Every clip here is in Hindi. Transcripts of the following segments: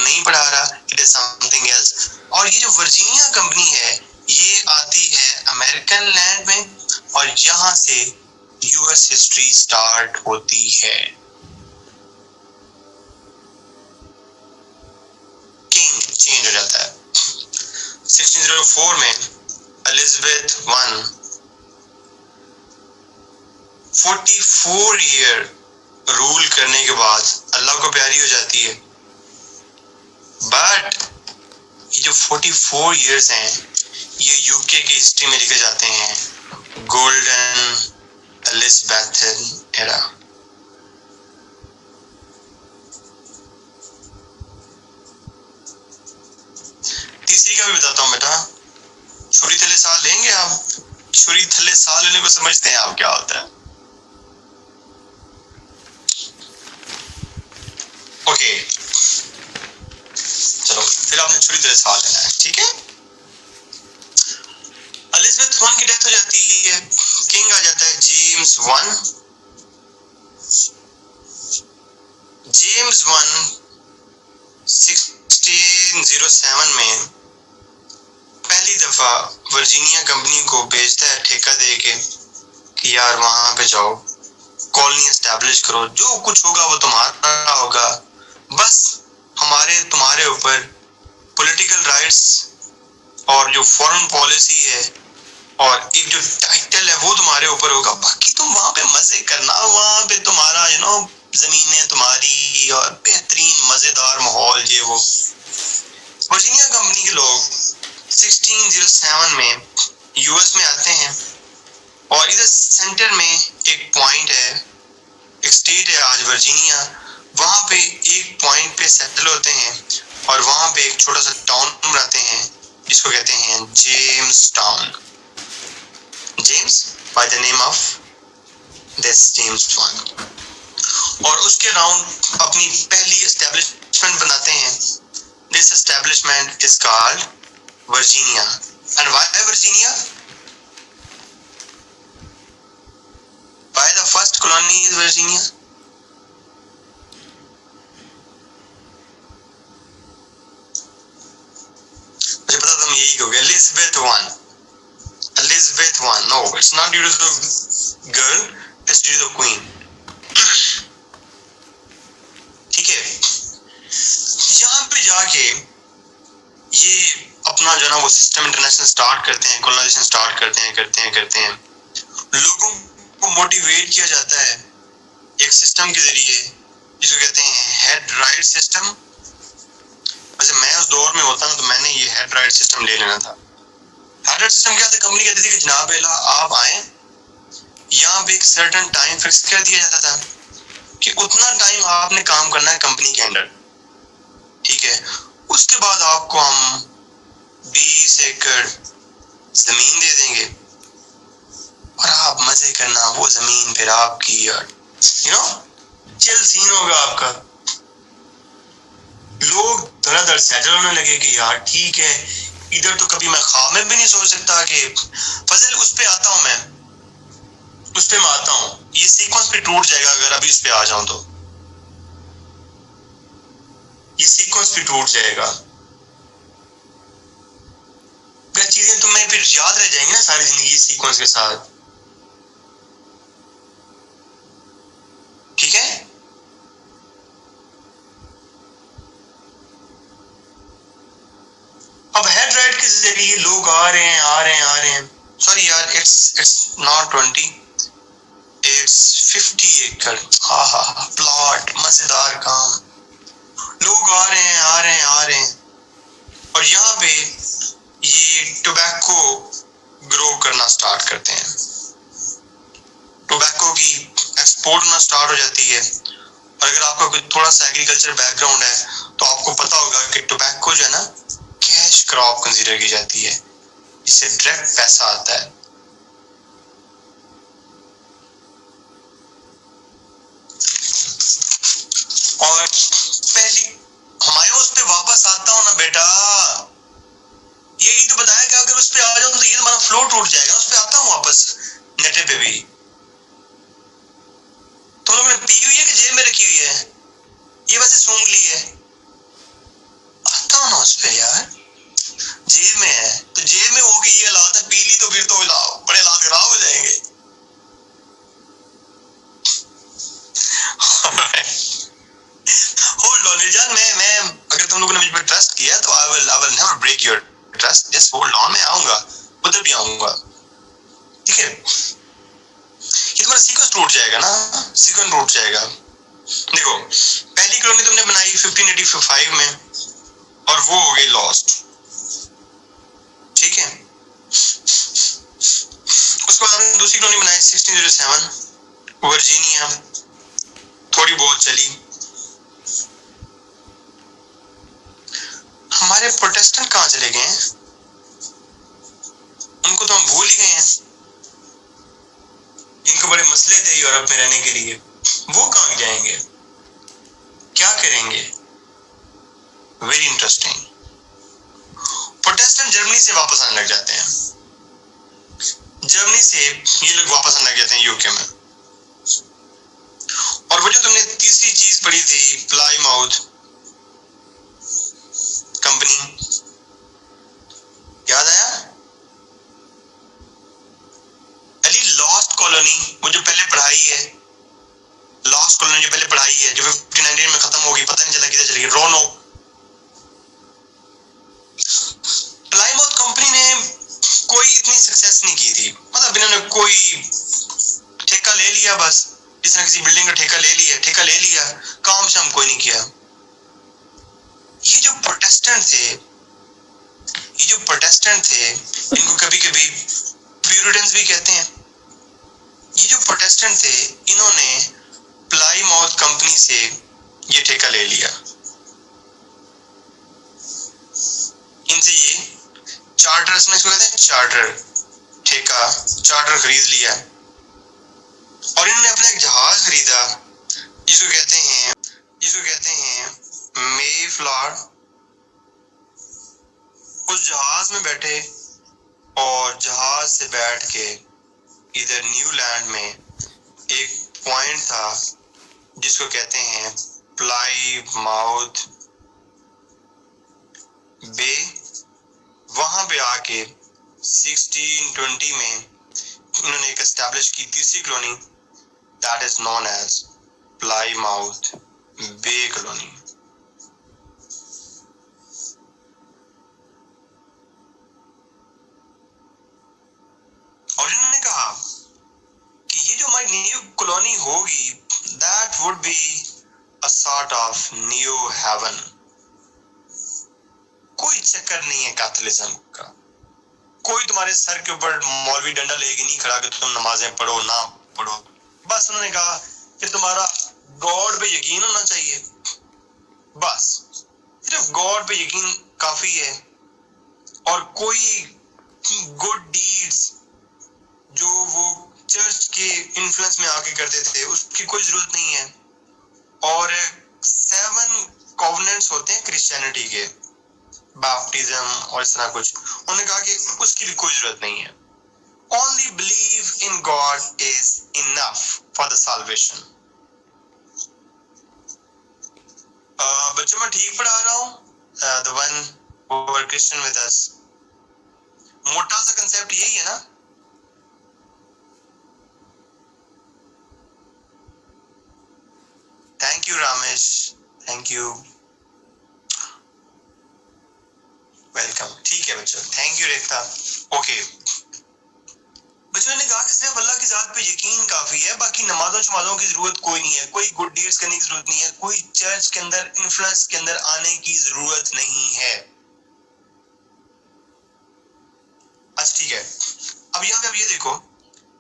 नहीं पढ़ा रहा, इट इज समथिंग एल्स। और ये जो वर्जीनिया कंपनी है ये आती है अमेरिकन लैंड में और यहां से यूएस हिस्ट्री स्टार्ट होती है। किंग चेंज हो जाता है। 1604 में एलिजाबेथ वन 44 ईयर रूल करने के बाद अल्लाह को प्यारी हो जाती है। बट ये जो 44 इयर्स हैं ये यूके की हिस्ट्री में लिखे जाते हैं गोल्डन एलिजाबेथन एरा। तीसरी का भी बताता हूँ बेटा। छुरी थले साल लेंगे आप? छुरी थले साल लेने को समझते हैं आप क्या होता है? ओके चलो फिर आपने छुरी थले साल लेना है, ठीक है। एलिजाबेथ वन की डेथ हो जाती है, किंग आ जाता है जेम्स वन। जेम्स वन 1607 में पहली दफा वर्जीनिया कंपनी को भेजता है ठेका दे के कि यार वहां पे जाओ, कॉलोनी एस्टैब्लिश करो, जो कुछ होगा वो तुम्हारा होगा, बस हमारे तुम्हारे ऊपर पॉलिटिकल राइट्स और जो फॉरेन पॉलिसी है और एक जो टाइटल है वो तुम्हारे ऊपर होगा, बाकी तुम वहां पे मजे करना, वहां पे तुम्हारा जमीनें तुम्हारी और बेहतरीन मजेदार माहौल ये वो। वर्जीनिया कंपनी के लोग 1607 में यूएस में आते हैं और इधर सेंटर में एक पॉइंट है, एक स्टेट है आज वर्जीनिया, वहां पे एक पॉइंट पे सेटल होते हैं और वहां पे एक छोटा सा टाउन बनाते हैं जिसको कहते हैं Jamestown. James by the name of this James one. और उसके अराउंड अपनी पहली एस्टेब्लिशमेंट बनाते हैं। This establishment is called Virginia. And why Virginia? Why the first colony is Virginia? मुझे पता तुम यही कहोगे Elizabeth one. Elizabeth one, no it's not due to the girl, it's due to the queen. ठीक है, यहाँ पे जाके ये अपना जो ना वो सिस्टम इंटरनेशनल स्टार्ट करते हैं, कॉलोनाइजेशन स्टार्ट करते हैं। लोगों को मोटिवेट किया जाता है एक सिस्टम के जरिए जिसको कहते हैं हेड राइट सिस्टम। वैसे मैं उस दौर में होता ना तो मैंने ये हेड राइट सिस्टम ले लेना था। हेड राइट सिस्टम क्या था? कंपनी कहती थी कि जनाब बेला आप आए, यहाँ पे एक सर्टेन टाइम फिक्स कर दिया जाता था कि उतना टाइम आपने काम करना है कंपनी के अंडर, ठीक है। उसके बाद आपको हम 20 एकड़ जमीन दे देंगे और आप मजे करना, वो जमीन फिर आपकी, चिल सीन होगा आपका। लोग धड़ाधड़ सेटल होने लगे कि यार ठीक है, इधर तो कभी मैं ख्वाब में भी नहीं सोच सकता कि फजल उस पे आता हूं, मैं आता हूं, ये सीक्वेंस पे टूट जाएगा अगर अभी उस पे आ जाऊं तो ये सीक्वेंस भी टूट जाएगा। चीजें तुम्हें फिर याद रह जाएंगी ना सारी जिंदगी सीक्वेंस के साथ, ठीक है। अब हेड राइट के जरिए लोग आ रहे हैं। सॉरी यार, इट्स नॉट 20, इट्स 50 एकड़। प्लॉट, मजेदार काम। लोग आ रहे हैं और यहाँ पे ये टोबैको ग्रो करना स्टार्ट करते हैं। टोबैको की एक्सपोर्ट होना स्टार्ट हो जाती है। और अगर आपका कोई थोड़ा सा एग्रीकल्चर बैकग्राउंड है तो आपको पता होगा कि टोबैको जो है ना कैश क्रॉप कंसीडर की जाती है, इससे डायरेक्ट पैसा आता है। और पहली हमारे उस पे वापस आता हूं ना बेटा, यही तो बताया कि अगर उस पे आ जाऊं तो ये तुम्हारा फ्लो टूट जाएगा। उस पे आता हूं वापस नेटे पे भी। तुम लोगों ने पी हुई है कि जेब में रखी हुई है? ये वैसे सूंघ ली है। तुम लोगों ने मुझ पर ट्रस्ट किया तो I will never break your trust, just hold on, मैं आऊंगा, उधर भी आऊंगा, ठीक है। ये तुम्हारा सीक्वेंस टूट जाएगा ना, सीक्वेंस टूट जाएगा। देखो पहली कॉलोनी तुमने बनाई 1585 में और वो हो गई लॉस्ट, ठीक है। उसके बाद हमने दूसरी कॉलोनी बनाई 1607 वर्जीनिया, थोड़ी बहुत चली। हमारे प्रोटेस्टेंट कहाँ चले गए हैं? उनको तो हम भूल ही गए हैं। इनको बड़े मसले थे यूरोप में रहने के लिए, वो कहाँ जाएंगे, क्या करेंगे? Very interesting. प्रोटेस्टेंट जर्मनी से वापस आने लग जाते हैं, जर्मनी से ये लोग वापस आने लग जाते हैं यूके में। और वो जो तुमने तीसरी चीज पढ़ी थी प्लाईमाउथ कंपनी, याद आया? अली लॉस्ट कॉलोनी, वो जो पहले पढ़ाई है, लॉस्ट कॉलोनी जो पहले पढ़ाई है, जो 1519 में खत्म होगी, पता नहीं चला किधर चली गई, रोनो। प्लाईमाउथ कंपनी ने कोई इतनी सक्सेस नहीं की थी, मतलब इन्होंने कोई ठेका ले लिया, बस किसी न किसी बिल्डिंग का ठेका ले लिया, काम शाम कोई नहीं किया। ये जो प्रोटेस्टेंट थे इनको कभी कभी प्यूरिटन्स भी कहते हैं। ये जो प्रोटेस्टेंट थे इन्होंने प्लाईमाउथ कंपनी से ये ठेका ले लिया, इनसे ये चार्टर, इसमें इसको कहते हैं चार्टर, ठेका, चार्टर खरीद लिया। और इन्होंने अपना एक जहाज खरीदा जिसको कहते हैं मेफ्लावर। उस जहाज में बैठे और जहाज से बैठ के इधर न्यूलैंड में एक पॉइंट था जिसको कहते हैं प्लाईमाउथ बे, वहां पे आके 1620 में उन्होंने एक एस्टैब्लिश की तीसरी colony, that is known as Plymouth bay colony. और इन्होंने कहा कि ये जो हमारी न्यू कॉलोनी होगी, that would be a sort of New Haven. कोई चक्कर नहीं है कैथोलिज्म का, कोई तुम्हारे सर के ऊपर मौलवी डंडा लेके नहीं खड़ा कि तुम नमाजें पढ़ो ना पढ़ो। बस उन्होंने कहा कि तुम्हारा गॉड पे यकीन होना चाहिए, बस सिर्फ गॉड पे यकीन काफी है। और कोई गुड डीड्स जो वो चर्च के इन्फ्लुएंस में आके करते थे उसकी कोई जरूरत नहीं है। और 7 कॉवेनेंट्स होते हैं क्रिश्चियनिटी के, बैप्टिज्म और इस तरह कुछ, उन्होंने कहा कि उसकी भी कोई जरूरत नहीं है। Only believe in God is enough for the salvation. बच्चों मैं ठीक पढ़ा रहा हूँ? The one who were Christian with us. मोटा सा कंसेप्ट यही है ना? Thank you Ramesh, thank you, welcome. ठीक है बच्चों, थैंक यू रेखा। ओके बच्चों ने कहा कि सिर्फ अल्लाह की जात पे यकीन काफी है, बाकी नमाजों शमाजों की जरूरत कोई नहीं है, कोई गुड डीड्स करने की जरूरत नहीं है, कोई चर्च के अंदर इन्फ्लुएंस के अंदर आने की जरूरत नहीं है। अच्छा ठीक है, अब यहाँ पे ये देखो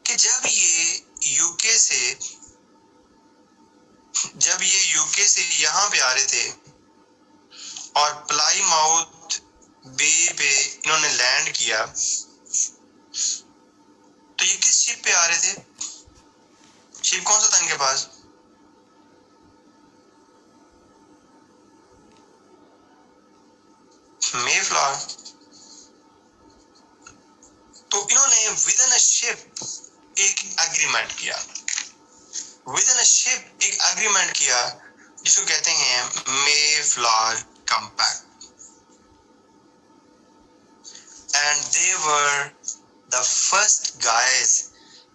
कि जब ये यूके से यहाँ पे आ रहे थे और प्लाईमाउथ बे पे इन्होंने लैंड किया, तो ये किस शिप पे आ रहे थे? शिप कौन सा था इनके पास? मेफ्लावर। तो इन्होंने विद इन अ शिप एक एग्रीमेंट किया, जिसको कहते हैं Mayflower compact. And they were the first guys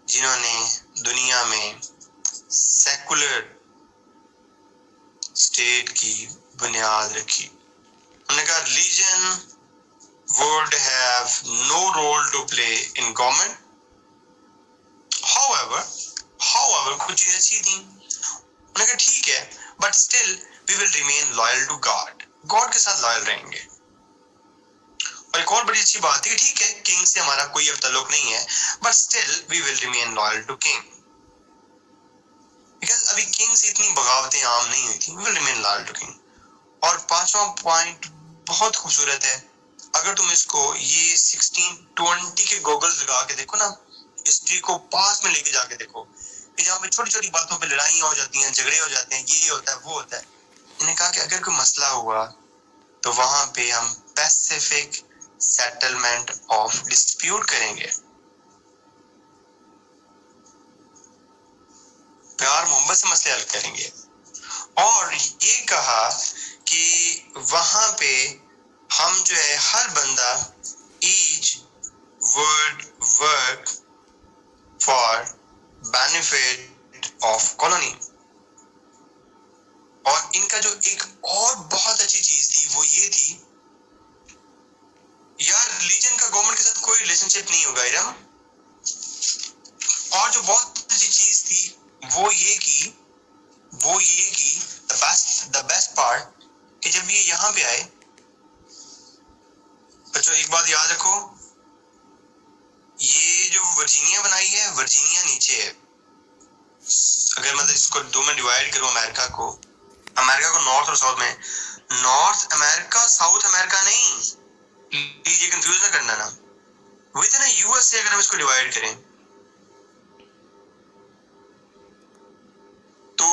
जिन्होंने दुनिया में सेकुलर स्टेट की बुनियाद रखी। उन्होंने कहा religion would have no role to play in government. However, कुछ चीजें अच्छी थी। उन्होंने कहा ठीक है, but still we will remain loyal to God. God के साथ लॉयल रहेंगे। और एक और बड़ी अच्छी बात है कि ठीक है, किंग से हमारा कोई अब ताल्लुक नहीं है, but still we will remain loyal to king. Because अभी किंग से इतनी बगावतें आम नहीं हुई थी। We will remain loyal to king. और पांचवा पॉइंट बहुत खूबसूरत है। अगर तुम इसको ये 1620 के गॉगल्स लगा के देखो ना, हिस्ट्री को पास में लेके जाके देखो कि जहाँ पे छोटी छोटी बातों पे लड़ाइयाँ हो जाती हैं, झगड़े हो जाते हैं, ये होता है वो होता है। इन्हें कहा कि अगर कोई मसला हुआ तो वहां पे हम पैसिफिक सेटलमेंट ऑफ डिस्प्यूट करेंगे, प्यार मोहब्बत से मसले हल करेंगे। और ये कहा कि वहां पे हम जो है हर बंदा each would work for benefit of colony. और इनका जो एक और बहुत अच्छी चीज थी वो ये थी, यार रिलीजन का गवर्नमेंट के साथ कोई रिलेशनशिप नहीं होगा इरम। और जो बहुत अच्छी चीज थी वो ये की द बेस्ट पार्ट कि जब ये यहाँ पे आए, बच्चों एक बात याद रखो, ये जो वर्जीनिया बनाई है, वर्जीनिया नीचे है। अगर मतलब इसको दो में डिवाइड करूं अमेरिका को नॉर्थ और साउथ में, नॉर्थ अमेरिका साउथ अमेरिका नहीं, ये कंफ्यूज ना करना ना, विद इन यूएस से अगर हम इसको डिवाइड करें तो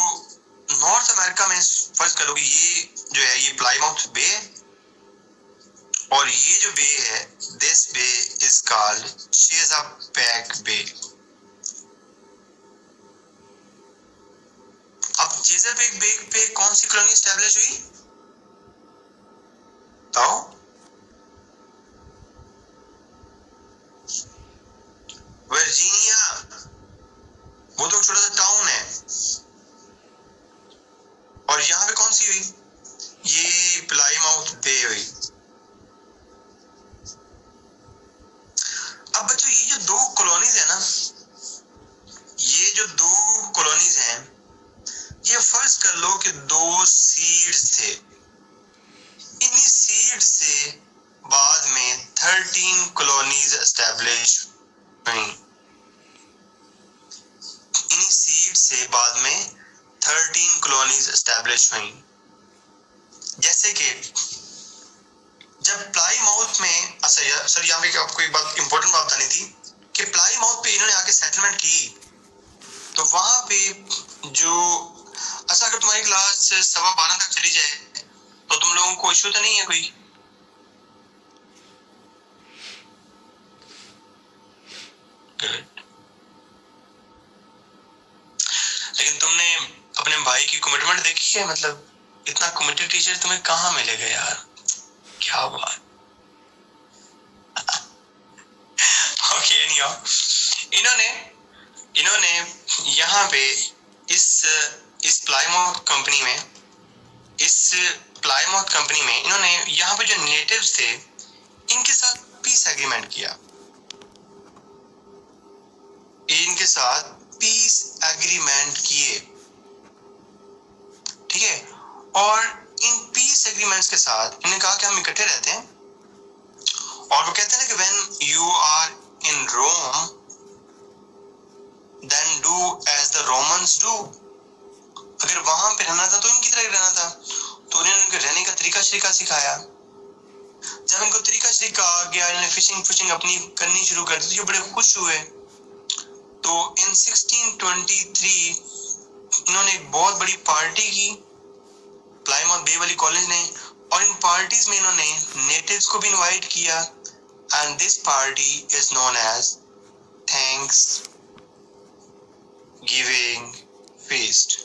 नॉर्थ अमेरिका में फर्ज करो कि ये जो है ये प्लाईमाउथ बे है, और ये जो बे है, दिस बे इज कॉल्ड चेसापेक बे। अब चेसापेक बे पे कौन सी कॉलोनी एस्टेब्लिश हुई तो वर्जीनिया, वो तो छोटा सा टाउन है। और यहां पे कौन सी हुई, ये प्लाईमाउथ बे हुई। अब बच्चों ये जो दो कॉलोनीज है ना, ये जो दो कॉलोनीज हैं, ये फर्ज कर लो कि दो सीड्स थे। इन्हीं सीड से बाद में 13 कॉलोनीज एस्टेब्लिश हुई। इन्हीं सीड से बाद में 13 कॉलोनीज एस्टेब्लिश हुई। जैसे कि जब प्लाईमाउथ में, सर यहाँ पे आपको एक बात इंपॉर्टेंट बात बतानी थी कि प्लाईमाउथ पे इन्होंने आके सेटलमेंट की, तो वहां पे जो अगर तुम्हारी क्लास 12:15 तक चली जाए तो तुम लोगों को इश्यू तो नहीं है कोई? गुड। लेकिन तुमने अपने भाई की कमिटमेंट देखी है, मतलब इतना कमिटेड टीचर तुम्हें कहाँ मिलेगा यार, क्या बात। ओके एनीहाउ, इन्होंने यहाँ पे इस प्लाईमाउथ कंपनी में इन्होंने यहाँ पे जो नेटिव्स थे इनके साथ पीस एग्रीमेंट किया, इनके साथ पीस एग्रीमेंट किए, ठीक है। और इन पीस एग्रीमेंट्स के साथ इन्होंने कहा कि हम इकट्ठे रहते हैं, और वो कहते हैं ना कि when you are in Rome then do as the Romans do. अगर वहां पे रहना था तो इनकी तरह रहना था, तो उन्होंने उनके रहने का तरीका सिखाया। जब इनको तरीका आ गया, इन्होंने फिशिंग अपनी करनी शुरू कर दी, तो ये बड़े खुश हुए। तो इन 1623 इन्होंने एक बहुत बड़ी पार्टी की प्लाईमाउथ बे वाली कॉलेज ने, और इन पार्टीज में इन्होंने नेटिव्स को भी इनवाइट किया, and this party is known as Thanksgiving feast.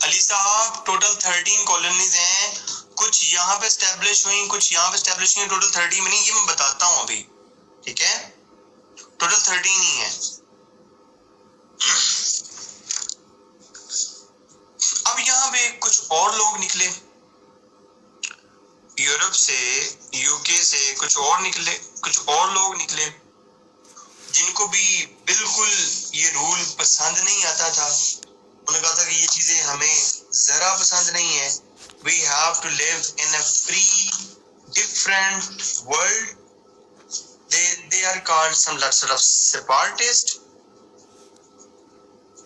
Ali साहब टोटल 13 कॉलोनीज हैं, कुछ यहाँ पे एस्टेब्लिश हुई, कुछ यहाँ पे एस्टेब्लिश हुई, टोटल 30 में नहीं, ये मैं बताता हूँ अभी, ठीक है, टोटल 13 ही है। और लोग निकले, यूरोप से, यूके से कुछ और लोग निकले जिनको भी बिल्कुल ये रूल पसंद नहीं आता था। उन्होंने कहा था कि ये चीजें हमें जरा पसंद नहीं है, we have to live in a free different world. they are called some sort of separatist,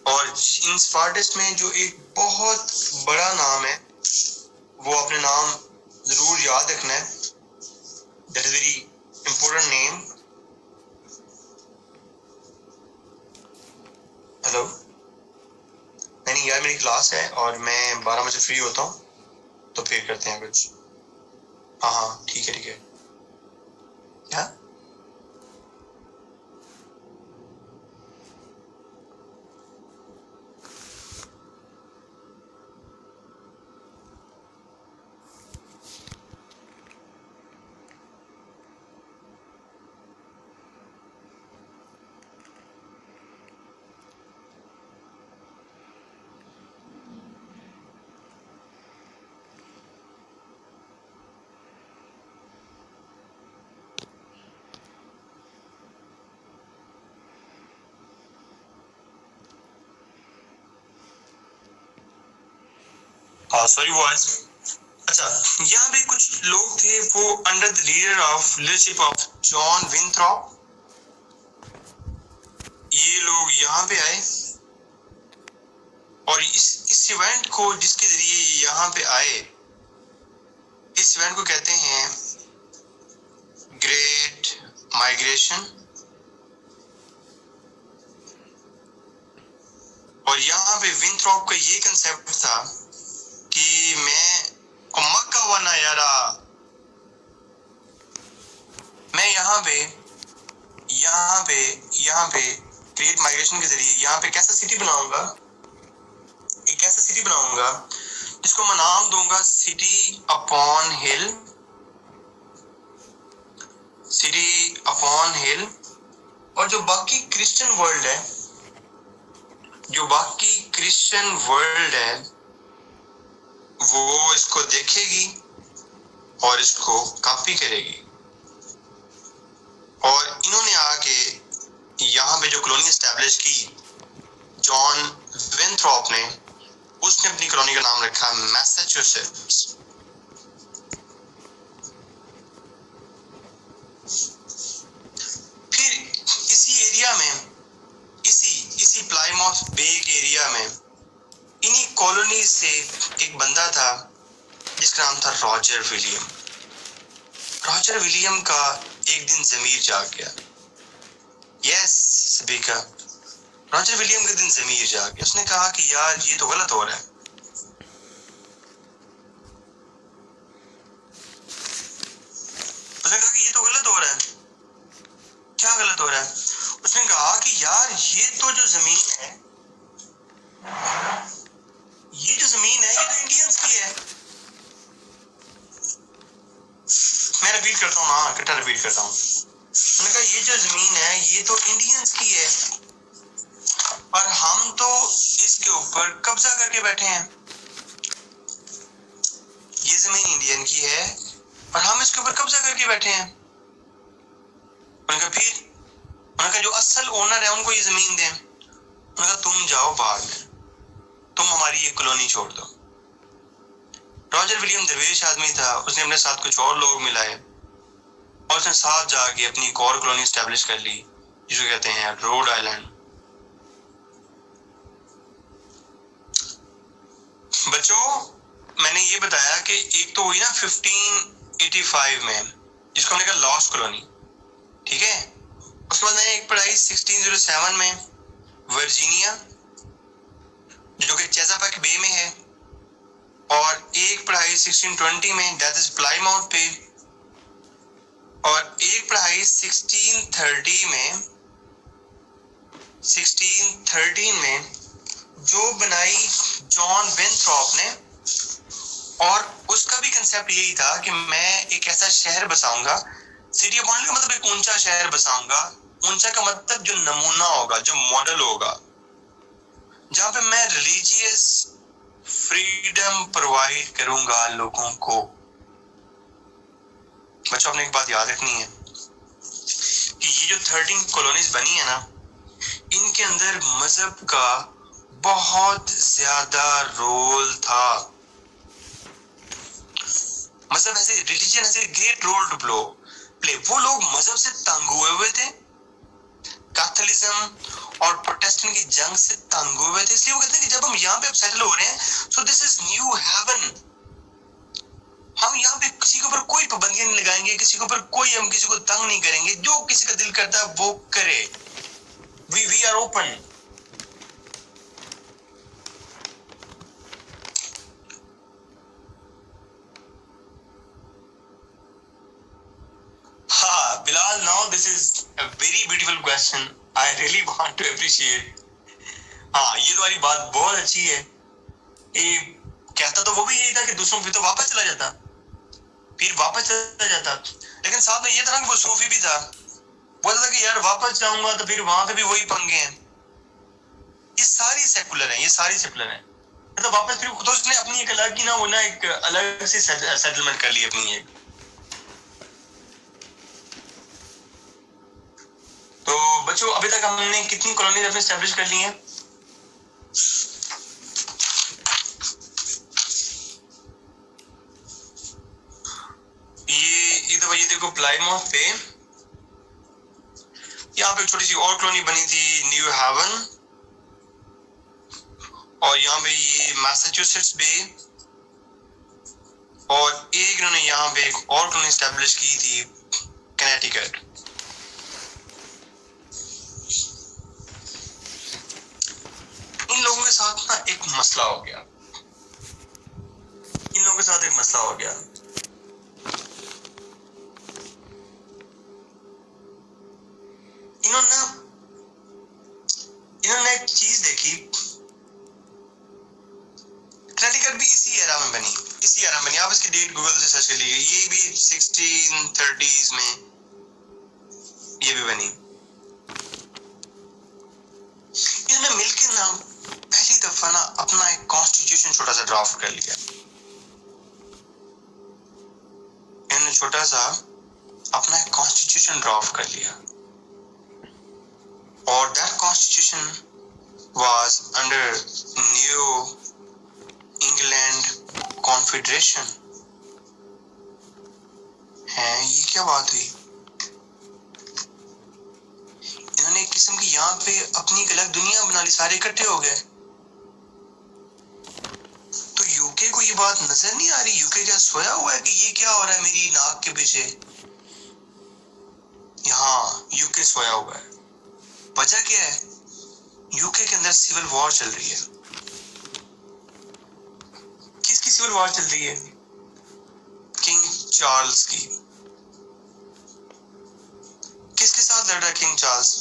और इन separatist में जो एक बहुत बड़ा नाम है, वो अपने नाम जरूर याद रखना है, that is very important name। Hello, नहीं यार, मेरी क्लास है और मैं 12 बजे फ्री होता हूँ, तो फिर करते हैं कुछ। हाँ ठीक है। क्या? Sorry boys. अच्छा, यहाँ पे कुछ लोग थे, वो under the leadership of John Winthrop, ये लोग यहाँ पे आए और इस इवेंट को, जिसके जरिए यहाँ पे आए, इस इवेंट को कहते हैं ग्रेट माइग्रेशन। और यहाँ पे विंथ्रॉप का ये कंसेप्ट था कि मक्का वाना यारा, मैं यहाँ पे ग्रेट माइग्रेशन के जरिए यहाँ पे कैसा सिटी बनाऊंगा, एक ऐसा सिटी बनाऊंगा जिसको मैं नाम दूंगा सिटी अपॉन हिल। और जो बाकी क्रिश्चियन वर्ल्ड है वो इसको देखेगी और इसको कॉपी करेगी। और इन्होंने आके यहाँ पे जो कॉलोनी एस्टैब्लिश की जॉन विंथ्रॉप ने, उसने अपनी कॉलोनी का नाम रखा मैसाचुसेट्स। फिर इसी एरिया में, इसी प्लायमाउथ बे के एरिया में, इन्हीं कॉलोनी से एक बंदा था जिसका नाम था रॉजर विलियम का एक दिन ज़मीर जाग गया। यस स्पीकर, रॉजर विलियम के दिन ज़मीर जाग गया। उसने कहा कि यार ये तो गलत हो रहा है। क्या गलत हो रहा है? उसने कहा कि यार ये तो जो जमीन है, ये तो इंडियंस की है। मैं रिपीट करता हूँ ना, इकट्ठा रिपीट करता हूँ। मैंने कहा ये जो जमीन है ये तो इंडियंस की है, और हम तो इसके ऊपर कब्जा करके बैठे हैं। ये जमीन इंडियन की है और हम इसके ऊपर कब्जा करके बैठे हैं। उन्होंने कहा जो असल ओनर है उनको ये जमीन दें। उन्होंने कहा तुम जाओ बाहर में, तुम हमारी ये कॉलोनी छोड़ दो। रॉजर विलियम दरवेश आदमी था, उसने अपने साथ कुछ और लोग मिलाए और उसने साथ जाके अपनी एक और कॉलोनी एस्टैब्लिश कर ली, जिसको कहते हैं रोड आइलैंड। बच्चों, मैंने ये बताया कि एक तो हुई ना 1585 में, जिसको हमने कहा लॉस्ट कॉलोनी, ठीक है। उसके बाद मैंने एक पढ़ाई 1607 में वर्जीनिया, जो कि चेसापेक बे में है, और एक पढ़ाई 1620 में, दैट इज प्लाईमाउथ पे, और एक पढ़ाई 1613 में जो बनाई जॉन विंथ्रॉप ने। और उसका भी कंसेप्ट यही था कि मैं एक ऐसा शहर बसाऊंगा, सिटी अपॉन का मतलब एक ऊंचा शहर बसाऊंगा। ऊंचा का मतलब जो नमूना होगा, जो मॉडल होगा, जहां पे मैं रिलीजियस फ्रीडम प्रोवाइड करूंगा लोगों को। बच्चों, आपने एक बात याद रखनी है कि ये जो 13 कॉलोनीज बनी है ना, इनके अंदर मजहब का बहुत ज्यादा रोल था। मजहब ऐसे, रिलीजन ऐसे ग्रेट रोल टू प्ले। वो लोग मजहब से तंग हुए थे, कैथोलिज्म और प्रोटेस्टेंट की जंग से तंग हुए थे, इसलिए वो कहते हैं कि जब हम यहाँ पे सेटल हो रहे हैं, so this is New Haven. हम यहाँ पे किसी के ऊपर कोई पाबंदियां नहीं लगाएंगे, किसी के ऊपर कोई, हम किसी को तंग नहीं करेंगे, जो किसी का दिल करता है वो करे। We are open. हाँ Bilal, now this is a very beautiful question, I really want to appreciate. हाँ, ये तुम्हारी बात बहुत अच्छी है। ये कहता तो वो भी यही था कि दूसरों पे तो वापस चला जाता, फिर वापस चला जाता, लेकिन साथ में ये था ना कि वो सूफी भी था, बोलता था कि यार वापस जाऊंगा तो फिर वहां पे भी वही पंगे हैं। ये सारी सेकुलर है, ये सारी सेकुलर है। तो वापस फिर तो उसने अपनी एक अलग की ना, वो ना एक अलग से सेटलमेंट कर ली अपनी एक। तो बच्चों, अभी तक हमने कितनी कॉलोनी अपने एस्टैब्लिश कर ली हैं? ये देखो, प्लाईमाउथ पे यहाँ पे छोटी सी और कॉलोनी बनी थी, न्यू हेवन, और यहाँ पे ये मैसाचुसेट्स बे, और एक इन्होंने यहाँ पे एक और कॉलोनी एस्टैब्लिश की थी, कनेटिकट। इन लोगों के साथ ना एक मसला हो गया, इन लोगों के साथ एक मसला हो गया। इन्होंने एक चीज देखी, कनेटिकट भी इसी एरा में बनी, आप इसकी डेट गूगल से सर्च कर लीजिए, ये भी 1630s में ये भी बनी। इन्होंने मिलकर ना पहली दफा ना अपना एक कॉन्स्टिट्यूशन छोटा सा ड्राफ्ट कर लिया। इन्होंने छोटा सा अपना एक कॉन्स्टिट्यूशन ड्राफ्ट कर लिया, और that constitution was under new England confederation. है, ये क्या बात हुई? इन्होंने एक किस्म की यहाँ पे अपनी एक अलग दुनिया बना ली, सारे इकट्ठे हो गए। तो यूके को ये बात नजर नहीं आ रही? यूके क्या सोया हुआ है कि ये क्या हो रहा है मेरी नाक के पीछे? यहाँ यूके सोया हुआ है। वजह क्या है? यूके के अंदर सिविल वॉर चल रही है। किसकी सिविल वॉर चल रही है? किंग चार्ल्स की। किसके साथ लड़ रहा है किंग चार्ल्स?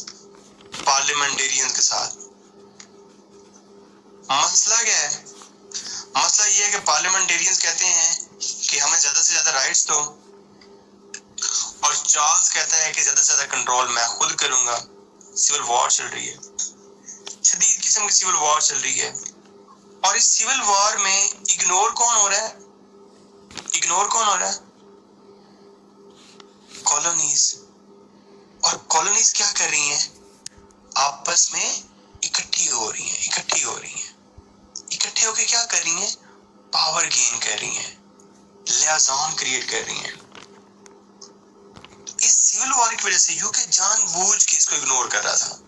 पार्लियामेंटेरियंस के साथ। मसला क्या है? मसला ये है कि पार्लियामेंटेरियंस कहते हैं कि हमें ज्यादा से ज्यादा राइट्स दो, और चार्ल्स कहता है कि ज्यादा से ज्यादा कंट्रोल मैं खुद करूंगा। सिविल वॉर चल रही है, शदीद किस्म की सिविल वॉर चल रही है। और इस सिविल वॉर में इग्नोर कौन हो रहा है? कॉलोनीज। और कॉलोनीज क्या कर रही हैं? आपस में इकट्ठी हो रही हैं। इकट्ठे होकर क्या कर रही हैं? पावर गेन कर रही हैं, लियाज़ान क्रिएट कर रही हैं। इस सिविल वॉर की वजह से यूके जानबूझ के इसको इग्नोर कर रहा था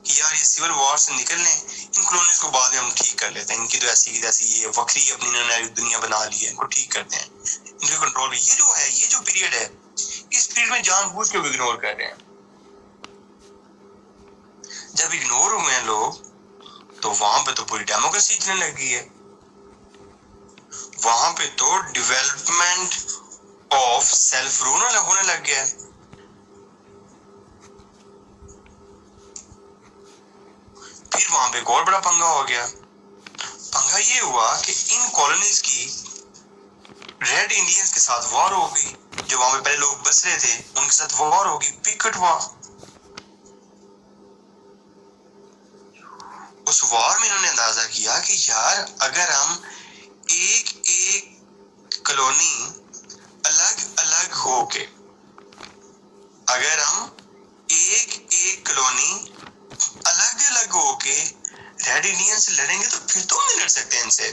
कि यार ये सिविल वॉर से निकलने, इन कॉलोनीज को बाद में हम ठीक कर लेते हैं, इनकी तो ऐसी की तैसी ये वक्री अपनी इन्होंने दुनिया बना ली है, इनको ठीक करते हैं, इनके कंट्रोल में। ये जो पीरियड है, इस पीरियड में जानबूझ के इग्नोर कर रहे हैं। जब इग्नोर हुए हैं लोग, तो वहां पे तो पूरी डेमोक्रेसी चलने लगी है, वहां पे तो डेवलपमेंट ऑफ सेल्फ रूल होने लग गया। फिर वहां पे एक और बड़ा पंगा हो गया। पंगा ये हुआ कि इन कॉलोनीज की रेड इंडियंस के साथ वॉर हो गई, जो वहां पे पहले लोग बस रहे थे उनके साथ वॉर हो गई, पिकेट वॉर। उस वॉर में इन्होंने अंदाजा किया कि यार अगर हम कॉलोनी अलग अलग होके, अगर हम एक एक कॉलोनी अलग अलग होके रेड इंडियन से लड़ेंगे तो फिर तो हम नहीं लड़ सकते इनसे।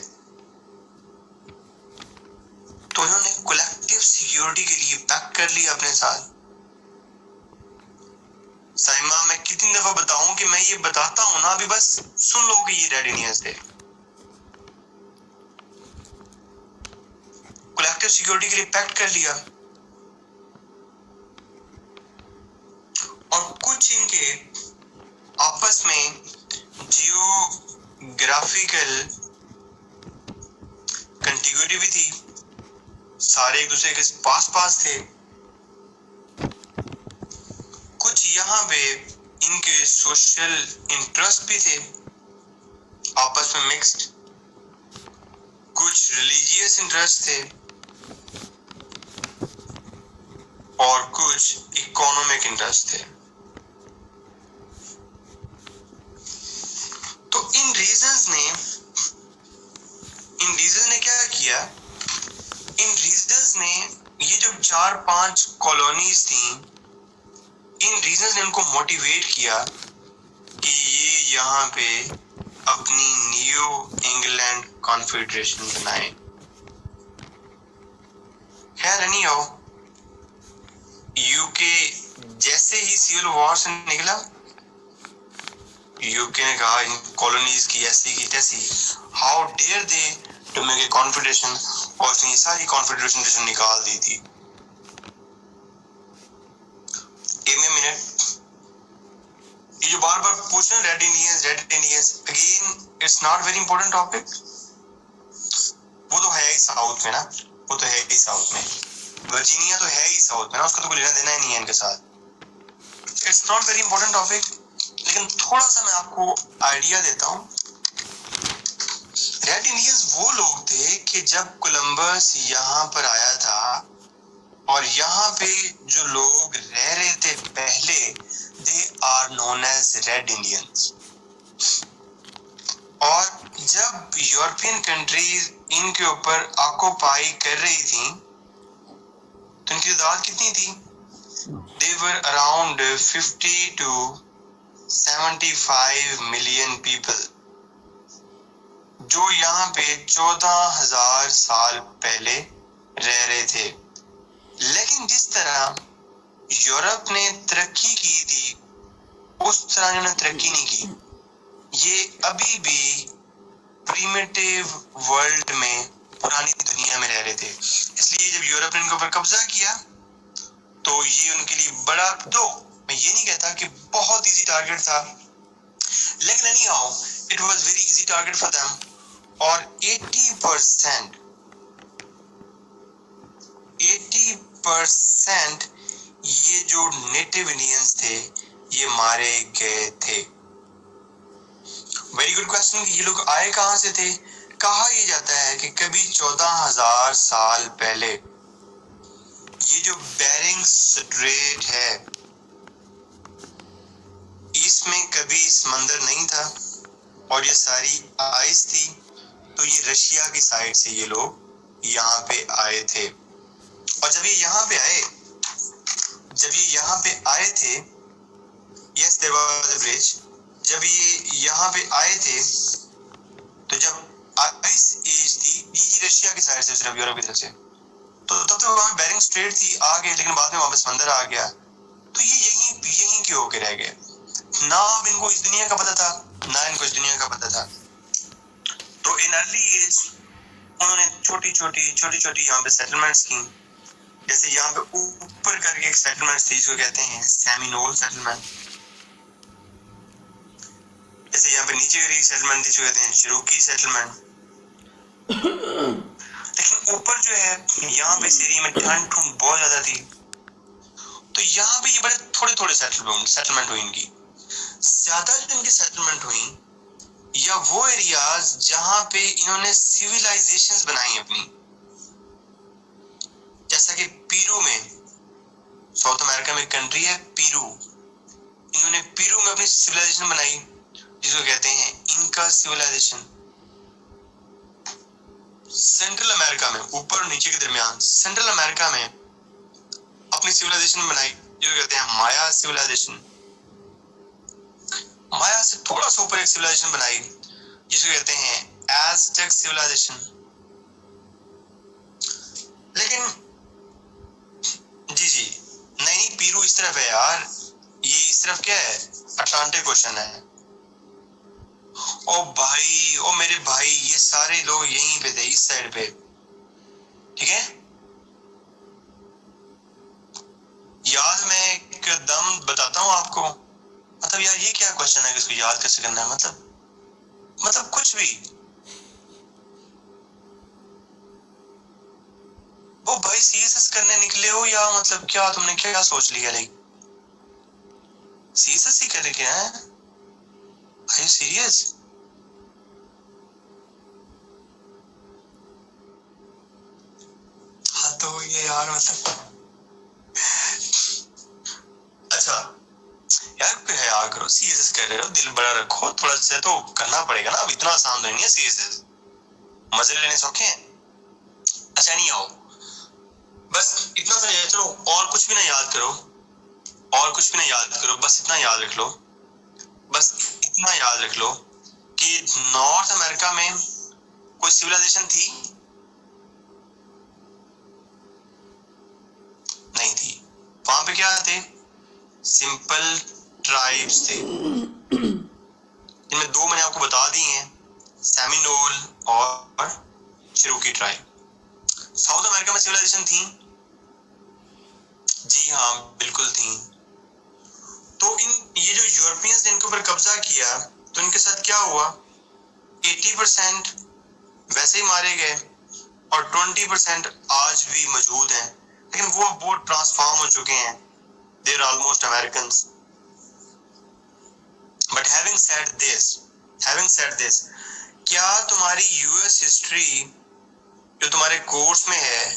तो इन्होंने कलेक्टिव सिक्योरिटी के लिए पैक्ट कर लिया अपने साथ। साइमा, मैं कितनी दफा बताऊं कि मैं ये बताता हूं ना, अभी बस सुन लो कि ये रेड इंडियंस थे। कलेक्टिव सिक्योरिटी के लिए पैक्ट कर लिया, और कुछ इनके आपस में जियोग्राफिकल कंटिग्यूटी भी थी, सारे एक दूसरे के पास पास थे। कुछ यहाँ पे इनके सोशल इंटरेस्ट भी थे आपस में मिक्स्ड, कुछ रिलीजियस इंटरेस्ट थे और कुछ इकोनॉमिक इंटरेस्ट थे। तो इन रीजंस ने क्या किया, इन रीजंस ने ये जो 4-5 कॉलोनीज थी, इन रीजंस ने उनको मोटिवेट किया कि ये यहाँ पे अपनी न्यू इंग्लैंड कॉन्फेडरेशन बनाए। खैर नहीं हो, यूके जैसे ही सिविल वॉर से निकला, यूके ने कहा इन कॉलोनीज की ऐसी की तैसी, how dare they to make a confederation, और उसने ये सारी कॉन्फेडरेशन निकाल दी थी। Give me a minute. ये जो बार बार पूछ रहे हैं red Indians, again it's not very important topic. वो तो है ही साउथ में ना, वो तो है ही साउथ में, वर्जीनिया तो है ही साउथ में ना, उसका तो कोई लेना देना ही नहीं है इनके साथ। It's not very important topic, लेकिन थोड़ा सा मैं आपको आइडिया देता हूँ। रेड इंडियंस वो लोग थे कि जब कोलंबस यहाँ पर आया था और यहाँ पे जो लोग रह रहे थे पहले, they are known as red Indians. और जब यूरोपियन कंट्रीज इनके ऊपर ऑक्युपाई कर रही थी तो इनकी तादाद कितनी थी? They were around 50 to 75 million people, जो यहाँ पे 14,000 साल पहले रह रहे थे। लेकिन जिस तरह यूरोप ने तरक्की की थी उस तरह इन्होंने तरक्की नहीं की। ये अभी भी प्रीमिटिव वर्ल्ड में, पुरानी दुनिया में रह रहे थे। इसलिए जब यूरोप ने इनके ऊपर कब्जा किया तो ये उनके लिए बड़ा, दो मैं ये नहीं कहता कि बहुत इजी टारगेट था, लेकिन any how it was very easy target for them. और 80% ये जो नेटिव इंडियंस थे ये मारे गए थे। वेरी गुड क्वेश्चन, ये लोग आए कहां से थे? कहा यह जाता है कि कभी 14,000 साल पहले ये जो बेरिंग स्ट्रेट है, इसमें कभी समंदर नहीं था और ये सारी आइस थी, तो ये रशिया की साइड से ये लोग यहाँ पे आए थे। और जब ये यहाँ पे आए थे, yes there was a bridge, जब ये यहाँ पे आए थे तो जब आइस एज थी, ये रशिया की साइड से, सिर्फ यूरोप की तरफ से, तो तब तक वहां बेरिंग स्ट्रेट थी, आ गए, लेकिन बाद में वापस समंदर आ गया, तो ये यहीं के होके रह गए। ना अब इनको इस दुनिया का पता था, ना इनको इस दुनिया का पता था। तो इन अर्ली एज उन्होंने छोटी छोटी यहाँ पे सेटलमेंट्स की। जैसे यहाँ पे ऊपर करके एक सेटलमेंट थी जिसको कहते हैं सेमिनोल सेटलमेंट। जैसे यहाँ पे नीचे करके सेटलमेंट थी जिसको कहते हैं चिरोकी सेटलमेंट। लेकिन ऊपर जो है यहाँ पे इस एरिया में ठंड बहुत ज्यादा थी, तो यहाँ पे ये बड़े थोड़े सेटलमेंट हुई इनकी। ज्यादा जो इनकी सेटलमेंट हुई या वो एरियाज जहाँ पे इन्होंने सिविलाइजेशंस बनाई अपनी, जैसा कि पीरू में, साउथ अमेरिका में कंट्री है पीरू, इन्होंने पीरू में अपनी सिविलाइजेशन बनाई जिसको कहते हैं इनका सिविलाइजेशन। सेंट्रल अमेरिका में, ऊपर और नीचे के दरमियान सेंट्रल अमेरिका में अपनी सिविलाइजेशन बनाई, जो कहते हैं माया सिविलाइजेशन। माया से थोड़ा सा ऊपर एक सिविलाइजेशन बनाई जिसे कहते हैं एज़टेक सिविलाइजेशन। लेकिन जी नहीं, पीरू इस तरफ है यार, ये इस तरफ क्या है, अटलांटिक ओशन है। ओ भाई, ओ मेरे भाई, ये सारे लोग यहीं पे थे, इस साइड पे, ठीक है। याद मैं एक दम बताता हूँ आपको, मतलब यार ये क्या क्वेश्चन है कि इसको याद कैसे करना है, मतलब कुछ भी। ओ भाई, सीएसएस करने निकले हो या मतलब क्या तुमने क्या सोच लिया, लाइक सीएसएस ही करके हैं? Are you serious? हाँ तो ये यार मतलब अच्छा यार, हया करो, सीएसएस कर रहे हो, दिल बड़ा रखो, थोड़ा सा तो करना पड़ेगा ना, अब इतना आसान तो नहीं है सीएसएस, मजे लेने सौखे हैं। अच्छा नहीं आओ, बस इतना सा याद, चलो और कुछ भी ना याद करो, और कुछ भी ना याद करो, बस इतना याद रख लो, बस इतना याद रख लो कि नॉर्थ अमेरिका में कोई सिविलाइजेशन थी? नहीं थी। वहां पे क्या थे? सिंपल ट्राइब्स थे, इनमें दो मैंने आपको बता दी हैं, सेमिनोल और चिरोकी ट्राइब। साउथ अमेरिका में सिविलाइजेशन थी? जी हाँ, बिल्कुल थी। तो ये जो यूरोपियंस ने इनके ऊपर कब्जा किया, तो इनके साथ क्या हुआ, 80% वैसे ही मारे गए और 20% आज भी मौजूद हैं, लेकिन वो बहुत ट्रांसफॉर्म हो चुके हैं, they are almost Americans. But having said this, क्या तुम्हारी यूएस हिस्ट्री जो तुम्हारे कोर्स में है,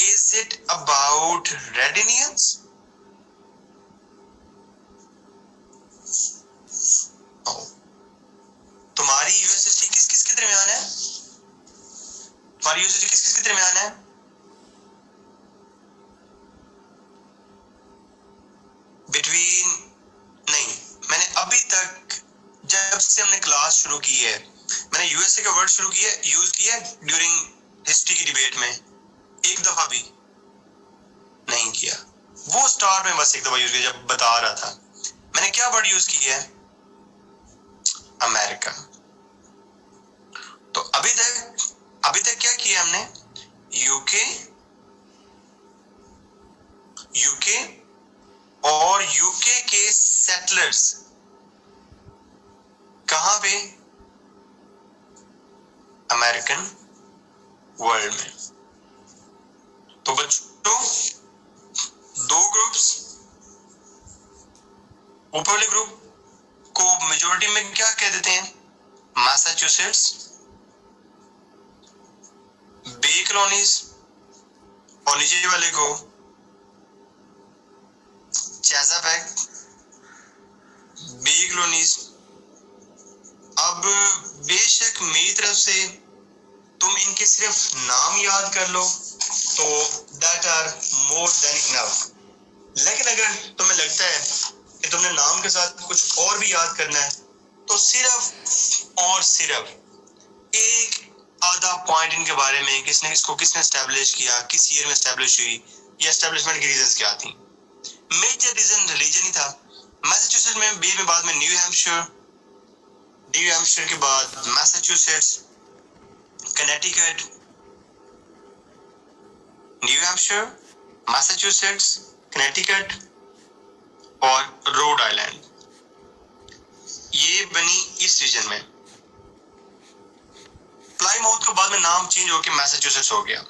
is it about red Indians? तुम्हारी यूएस हिस्ट्री किस किस के दरमियान है? तुम्हारी यूएस हिस्ट्री किस किस के दरमियान है? बिटवीन, नहीं, मैंने अभी तक जब से हमने क्लास शुरू की है, मैंने यूएसए का वर्ड यूज किया ड्यूरिंग हिस्ट्री की डिबेट में, एक दफा भी नहीं किया। वो स्टार्ट में बस एक दफा यूज किया जब बता रहा था। मैंने क्या वर्ड यूज किया है? अमेरिका। तो अभी तक क्या किया हमने? यूके और यूके के सेटलर्स कहां पे? अमेरिकन वर्ल्ड में। तो बच्चों, दो ग्रुप्स, ऊपर वाले ग्रुप को मेजोरिटी में क्या कह देते हैं? मैसाचुसेट्स बे कॉलोनीज, और नीचे वाले को चेसापेक बे कॉलोनीज। अब बेशक मेरी तरफ से तुम इनके सिर्फ नाम याद कर लो तो that are more than enough, लेकिन अगर तुम्हें लगता है कि तुमने नाम के साथ कुछ और भी याद करना है, तो सिर्फ और सिर्फ एक आधा पॉइंट इनके बारे में, किसने एस्टैब्लिश किया, किस ईयर में एस्टैब्लिश हुई, या एस्टैब्लिशमेंट की रीजंस क्या थी। मेजर रीजन रिलीजन ही था। मैसाचुसेट्स में बीच में, बाद में न्यू हैम्पशायर के बाद Massachusetts, Connecticut, new Hampshire, Massachusetts, Connecticut और रोड आइलैंड, ये बनी इस रीजन में। प्लाईमाउथ के बाद में नाम चेंज होकर मैसाचुसेट्स हो गया।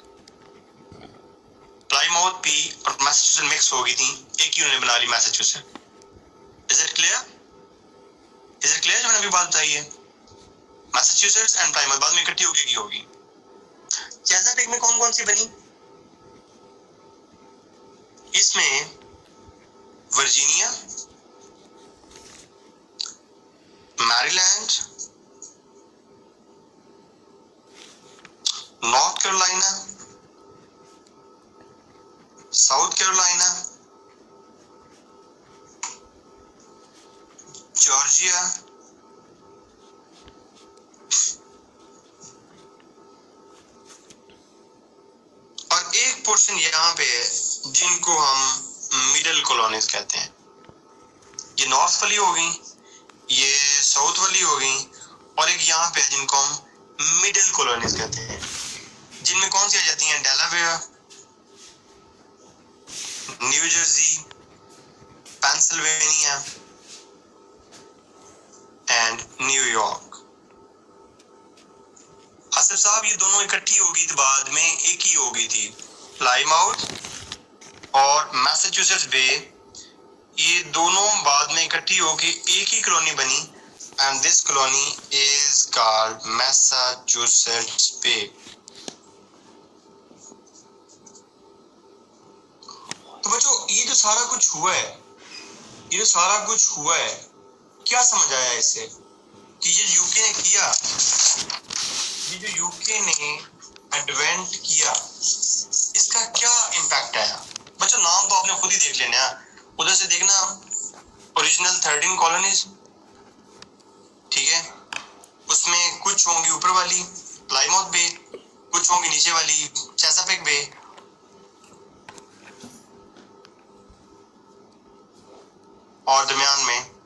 प्लाईमाउथ पी और मैसाचुसेट्स मिक्स हो गई थी, एक ही उन्होंने बना ली मैसाचुसेट्स। इज इट क्लियर जो मैंने अभी बात बताई है? मैसाचुसेट्स एंड प्लाईमाउथ बाद में इकट्ठी होगी। चेसापेक में कौन कौन सी बनी? इसमें Virginia, Maryland, north Carolina, south Carolina, Georgia, और एक पोर्शन यहाँ पे है जिनको हम मिडिल कॉलोनीज कहते हैं। ये नॉर्थ वाली हो गई, ये साउथ वाली हो गई, और एक यहाँ पे है जिनको हम मिडिल कॉलोनीज कहते हैं, जिनमें कौन सी आ जाती हैं? Delaware, new Jersey, Pennsylvania and New York. Asif साहब, ये दोनों इकट्ठी होगी तो बाद में एक ही हो गई थी। प्लाईमाउथ और मैसाचुसेट्स बे, ये दोनों बाद में इकट्ठी होके एक ही कॉलोनी बनी, and this colony is called Massachusetts Bay. तो बच्चों, ये जो सारा कुछ हुआ है, ये जो सारा कुछ हुआ है, क्या समझ आया इससे कि ये यूके ने किया, ये जो यूके ने एडवेंट किया, इसका क्या इम्पैक्ट आया? बच्चों, नाम तो आपने खुद ही देख लेना है, उधर से देखना, ओरिजिनल 13 कॉलोनीज, ठीक है, उसमें कुछ होंगी ऊपर वाली प्लाईमाउथ बे, कुछ होंगी नीचे वाली चेसापेक बे, और दरमियान में